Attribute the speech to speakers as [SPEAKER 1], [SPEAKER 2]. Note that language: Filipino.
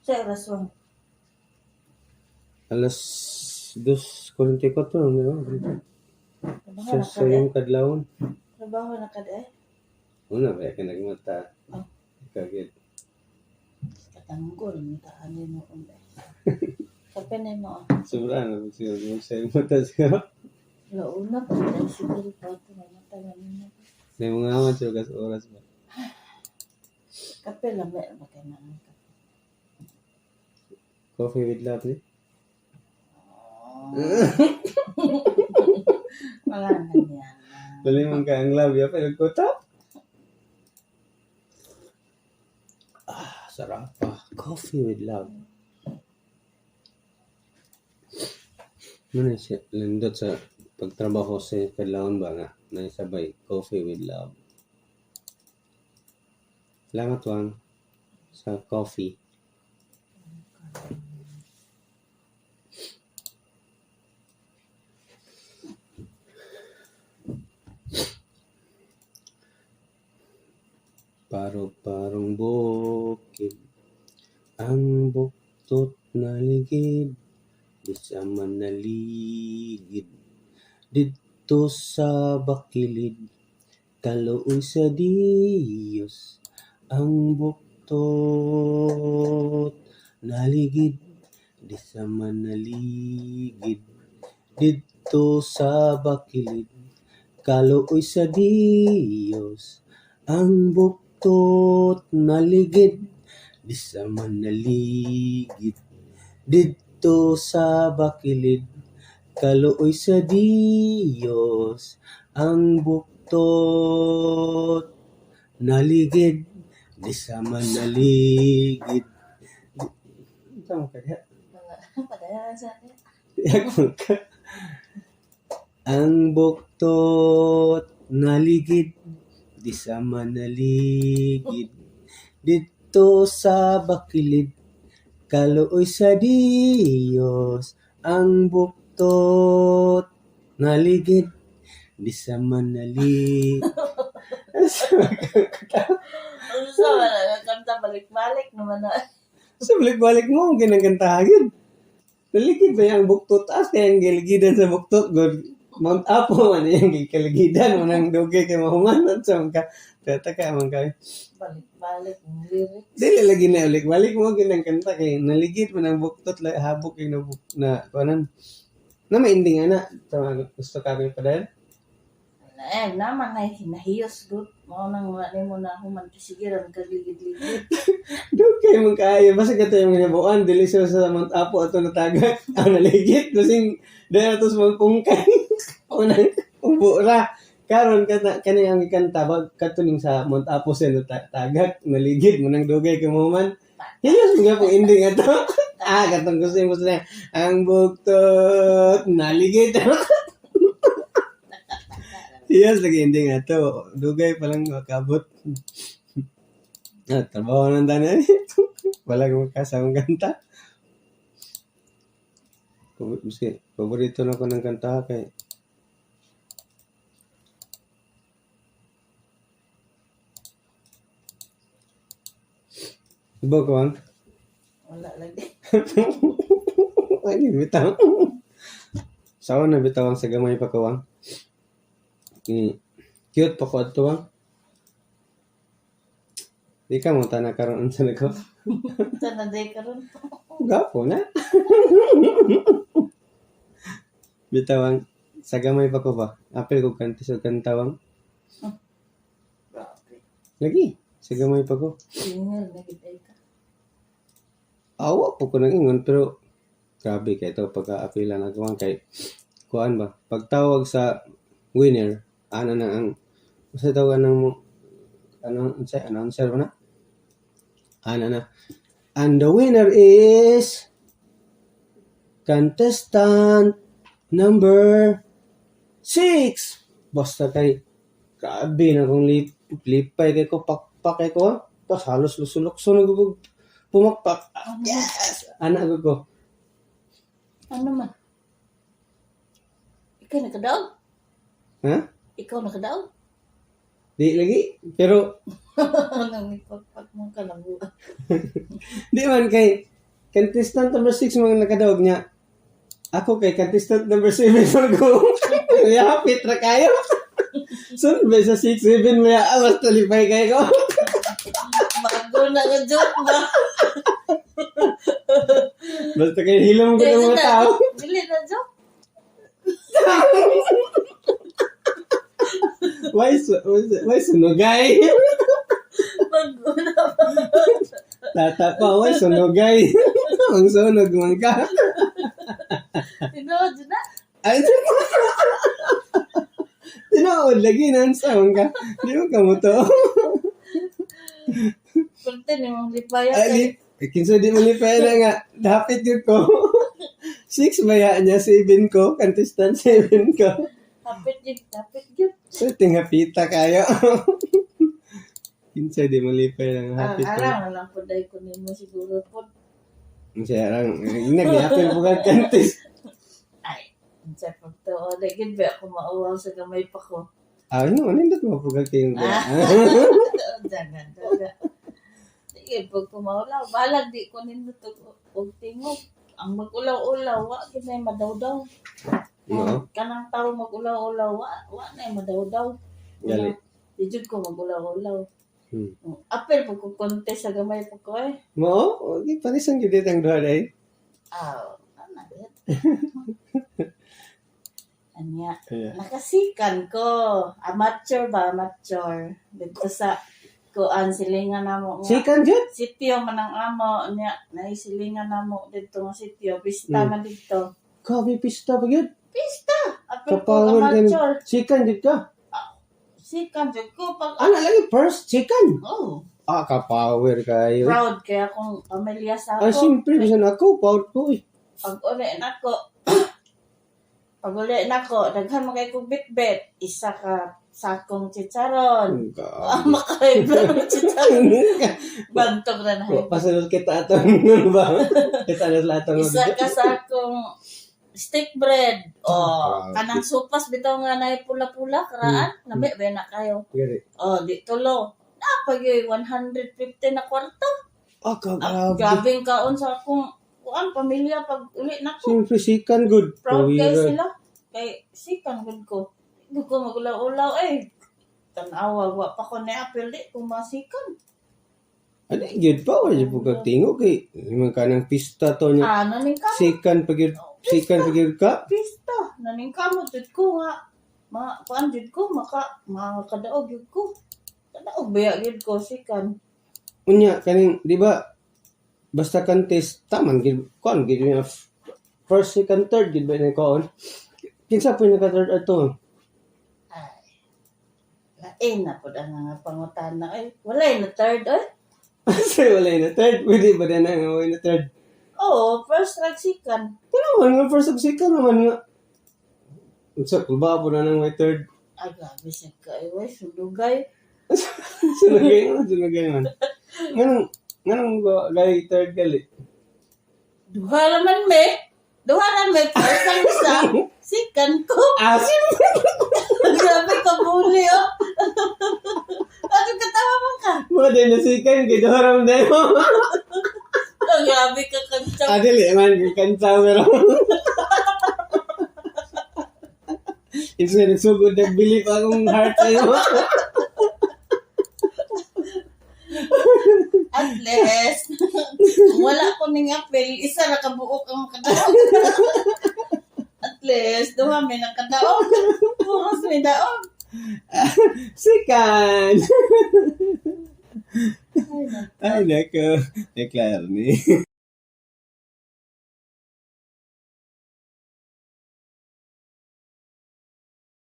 [SPEAKER 1] Sa oras 1.
[SPEAKER 2] Alas 2:44 di ba?
[SPEAKER 1] Trabaho
[SPEAKER 2] Sa
[SPEAKER 1] na ka
[SPEAKER 2] sayong kadlawon.
[SPEAKER 1] Trabaho na ka de.
[SPEAKER 2] Una ba ka nagmata?
[SPEAKER 1] Oh.
[SPEAKER 2] Kagid.
[SPEAKER 1] Katanggol ni kaanin mo unday. Kapenay mo.
[SPEAKER 2] Sobra na siya mo sayong mata siya.
[SPEAKER 1] Launa pa dahil siguro pa ito na matagalin na.
[SPEAKER 2] May mga awan siya kas oras ba.
[SPEAKER 1] Kape lang may ba kayo na ang kape?
[SPEAKER 2] Coffee with love ni.
[SPEAKER 1] Wala na yan.
[SPEAKER 2] Dali man ka ang love ya pero kota. Sarap pa. Coffee with love. Ano siya? Lindot sa pagtrabaho sa kadlawon ba nga naisabay coffee with love. Salamat Wang sa coffee. Paro-parong bukid ang buktot na ligid di sa manaligid dito sa bakilid kaluoy sa Diyos ang buktot na ligid di sa manaligid dito sa bakilid kaluoy sa Diyos ang buktot na ligid di sa manaligid dito sa bakilid kaluoy sa Diyos ang buktot na ligid di sa manaligid. Tama ka diha?
[SPEAKER 1] Padayaan sa atin.
[SPEAKER 2] Ang buktot na ligid di sa manaligid dito sa bakilid kaluoy sa Diyos ang buktot na ligid di sa manaligid.
[SPEAKER 1] Ano sa wala kanta balik-balik naman na.
[SPEAKER 2] Sa balik-balik mo ang ginagantahagin. Naligid ba yung buktot as kaya ang giligidan sa buktot god Mount Apo man yung gikaligidan mo nang dugay kay mahumanan sa mga tataka man kay
[SPEAKER 1] Balik-balik ng lyrics.
[SPEAKER 2] dili lagi na ulit balik mo ginang kanta kay naligid mo nang buktot la habok kay na kuanan na mainding ana sa gusto ka kay padal
[SPEAKER 1] Naman na hinahiyos good. Mao nang wala mo na human kasigiran kagligid-ligid.
[SPEAKER 2] dugay man kaayo basta kato yung hinabuan dili sa Mount Apo ato natagak ang naligid kusing dahil atos magpungkay unang ubo ra karon kani ang ikanta bag katuning sa Mount Apo sa tagak naligid mo nang dugay kay mahuman hiyos mga po ending ato katong gusto mo sa ang buktot naligid hiyos lagi ending ato dugay pa lang makabot trabaho ng tanan wala ko makasawang kanta Miski, paborito na ko ng kanta kay iba ko ang
[SPEAKER 1] Wala lagi.
[SPEAKER 2] ay bitaw sawa na bitawang sa gamay pa ko ang cute pa ko ato ang di ka mo tanah karon unsa na ko
[SPEAKER 1] Ito na day karon.
[SPEAKER 2] gapo na bitawang sa gamay pa ko ba apil ko kantis o kantawang
[SPEAKER 1] Grabe.
[SPEAKER 2] lagi sa gamay pa ko
[SPEAKER 1] Singil na giday ka.
[SPEAKER 2] awa po ko nang ingon pero grabe kay ito pagka-apilan ako ang kay kuan ba pagtawag sa winner ana na ang sa tawagan ng announcer ba na ana na and the winner is contestant number 6 basta kay grabe na kung lipay kay ko pakpak kay ko tapos halos lusulokso na gugug pumakpak yes anak ko
[SPEAKER 1] Ano man? Okay, nakadaog.
[SPEAKER 2] Ha?
[SPEAKER 1] Ikaw nakadaog.
[SPEAKER 2] Di lagi. Pero,
[SPEAKER 1] Nang ipagpag mo ka lang.
[SPEAKER 2] di man kay contestant number 6 mga nakadaog niya. Ako kay contestant number 7 ko. Kaya hapit ra kayo. So, sa 6, 7 maya, mas talipay kayo ko.
[SPEAKER 1] Bago na nga joke ba?
[SPEAKER 2] Basta kayo hilom ko ng mga tao.
[SPEAKER 1] Dili na joke.
[SPEAKER 2] Why sunugay?
[SPEAKER 1] Bago na ba?
[SPEAKER 2] Tata pa, why sunugay? Ang sunog man ka.
[SPEAKER 1] Tinood na.
[SPEAKER 2] Ay, tinood lagi ng sound ka. Di mo ka mo to.
[SPEAKER 1] Kunti ni mong lipaya
[SPEAKER 2] Ay, kinsa di mo lipay na nga. Dapat yun ko. 6 maya niya, 7 ko. Contestant 7 ko.
[SPEAKER 1] Kapit yun.
[SPEAKER 2] So, tinghapita kayo. Kinsa di mo lipay lang
[SPEAKER 1] Ang
[SPEAKER 2] hapit ko.
[SPEAKER 1] araw na lang po dahil ko nimo siguro po.
[SPEAKER 2] Siya lang, nagyapil po kang kantis.
[SPEAKER 1] Ay, sa pagtuo. Dahil ba ako mauwaw sa gamay pa ko.
[SPEAKER 2] Ano nindot mo po kang tingin ba?
[SPEAKER 1] Daga. Sige, pag kumaulaw, balag di ko nindot og tingog. Ang mag-ulaw-ulaw, wa kinay madawdaw.
[SPEAKER 2] Oo.
[SPEAKER 1] Kanang tao mag-ulaw-ulaw, wa na madawdaw.
[SPEAKER 2] Gali.
[SPEAKER 1] Di jud ko mag-ulaw-ulaw.
[SPEAKER 2] Hmm.
[SPEAKER 1] Apel pag ko contest sa gamay pa ko eh.
[SPEAKER 2] Mo, di parisang gid ang duha dai.
[SPEAKER 1] Ano yun? Anya,
[SPEAKER 2] Kaya.
[SPEAKER 1] nakasikan ko. Amateur ba? Amateur. Dito sa kuan silingan namo nga.
[SPEAKER 2] Sikan jud.
[SPEAKER 1] Sitio man ang amo niya. Naisilingan namo dito nga sitio. Pista man dito.
[SPEAKER 2] Kabi pista pa gyud.
[SPEAKER 1] Pista! Apel ko
[SPEAKER 2] Kapawon
[SPEAKER 1] amateur.
[SPEAKER 2] kan. Sikan jud ka.
[SPEAKER 1] Sikan jud ko pag...
[SPEAKER 2] Ana lagi first sikan.
[SPEAKER 1] Oh,
[SPEAKER 2] Ka-power kayo.
[SPEAKER 1] proud kaya akong pamilya sa
[SPEAKER 2] Ah,
[SPEAKER 1] ako.
[SPEAKER 2] siyempre, bisan ako, proud ko eh.
[SPEAKER 1] Pag uli nako, daghan magay kong bitbit. Isa ka sakong chicharon. Makaib lang chicharon. Bantog na na.
[SPEAKER 2] Pasunod kita atong ba? Kita na sa atong
[SPEAKER 1] Isa ka sakong stick bread. O,
[SPEAKER 2] Grabe.
[SPEAKER 1] kanang supas bitaw nga na pula-pula, karaan. Nabi, ba na kayo.
[SPEAKER 2] Gari.
[SPEAKER 1] O, di tulo. Napag yung 150 na kwarto.
[SPEAKER 2] Ah, grabe.
[SPEAKER 1] Grabing kaon sa akong kuan pamilya pag uli nako.
[SPEAKER 2] Siyempre, sikan good.
[SPEAKER 1] Proud kay
[SPEAKER 2] Pawira.
[SPEAKER 1] sila. Kay sikan gud ko. Hindi ko magulaw-ulaw eh. Tanawa, wa pa ko na-apel di kung masikan.
[SPEAKER 2] Ano, good pa. Wala po kagtingo kay. Naman ka ng pista to niya.
[SPEAKER 1] Naning kamo.
[SPEAKER 2] Sikan pag-yun ka.
[SPEAKER 1] Pista. Naning kamo. Jud ko nga. Kuan jud ko. Makadaog jud ko. Kadaog baya jud ko. Sikan.
[SPEAKER 2] Unya, kaning, di ba, basta contest, taman, kuan, gid yung first, second, third, gid ba na kuan? Kinsa po yung naka-third ato?
[SPEAKER 1] Ay. Lain na po na nga pangutana. Ay, walay na third eh.
[SPEAKER 2] Kasi wala na third, pwede ba na nga wala na third?
[SPEAKER 1] Oo, first nagsikan.
[SPEAKER 2] Pero naman nga, first of second naman nga. Unsa, kulba po na nang may third.
[SPEAKER 1] Ay, grabe siya kayo eh. Sundugay.
[SPEAKER 2] Sunagay man. Nganong gay third gali?
[SPEAKER 1] Duha naman first ang isa. Sikan ko.
[SPEAKER 2] Asim!
[SPEAKER 1] Grabe ka buli oh. Ano katawa mo ka?
[SPEAKER 2] Mga din nasikan, kidoram na mo.
[SPEAKER 1] Oh, grabe ka kansang.
[SPEAKER 2] Adili, man, kansa pero. It's nga nagsugod, nagbili pa akong heart sa'yo.
[SPEAKER 1] At least, kung wala ko ning apel, isa na kabuok ang makadaog. At least, duha may nakadaog. Puros may daog.
[SPEAKER 2] Sikan!
[SPEAKER 1] Ay,
[SPEAKER 2] Ay, nako. Declare ni.